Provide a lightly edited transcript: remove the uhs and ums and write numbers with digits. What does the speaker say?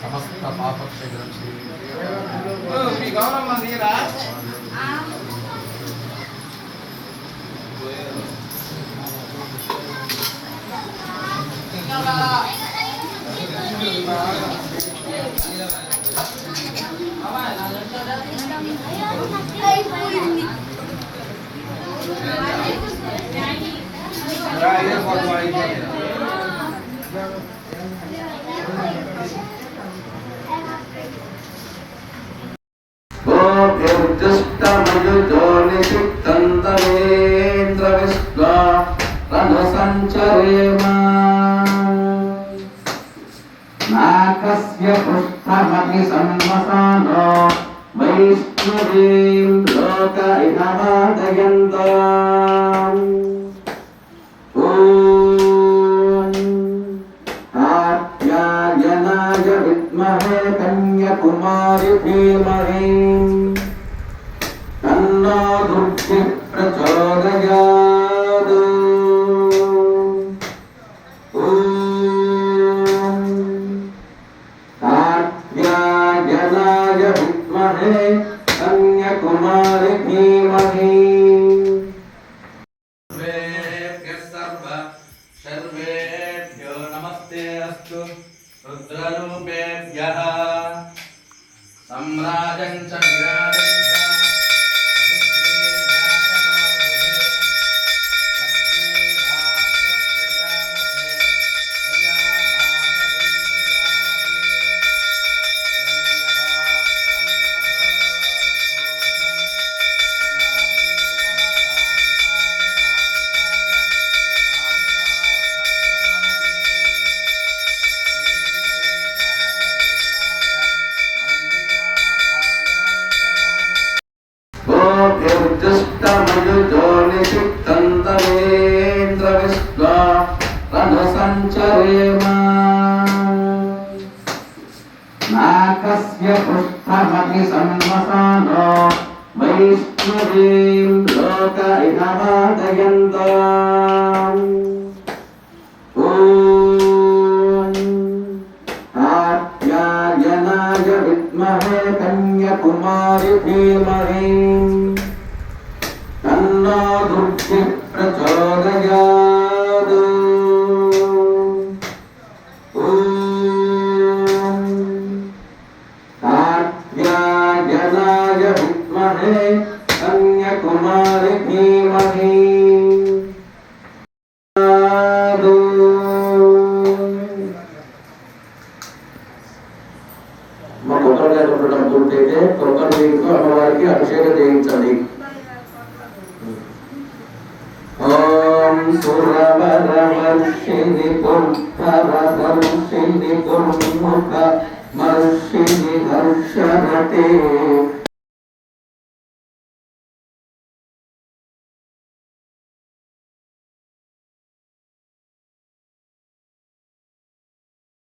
సమస్త పాపక్షేత్రం మీ గౌరవం నీరా नाकस्य पृष्ठमपि संवसानो वैष्णवीं लोक इहमादयन्ताम् ॐ कात्यायनाय विद्महे कन्याकुमारी धीमहि तन्नो दुर्गिः प्रचोदयात् कन्याकुमारी धीमहि सर्वेभ्यो नमस्ते अस्तु रुद्ररूपेभ्यः सम्राजं च विराजं नाकस्य पृष्ठमपि संवसानो वैष्णवीं लोक इहमादयन्ताम् ॐ कात्यायनाय विद्महे कन्याकुमारी धीमहि तन्नो दुर्गिः प्रचोदयात् कात्यायनाय विद्महे कन्याकुमारी धीमहि మా కొత్తగా ఉండడం పూర్తయితే కొత్త నీటితో అమ్మవారికి అభిషేకం చేయించండి. ఓం సురవరవర్షిణి పుష్పరవర్షిణి దుర్ముఖ మర్షిణి హర్షరతే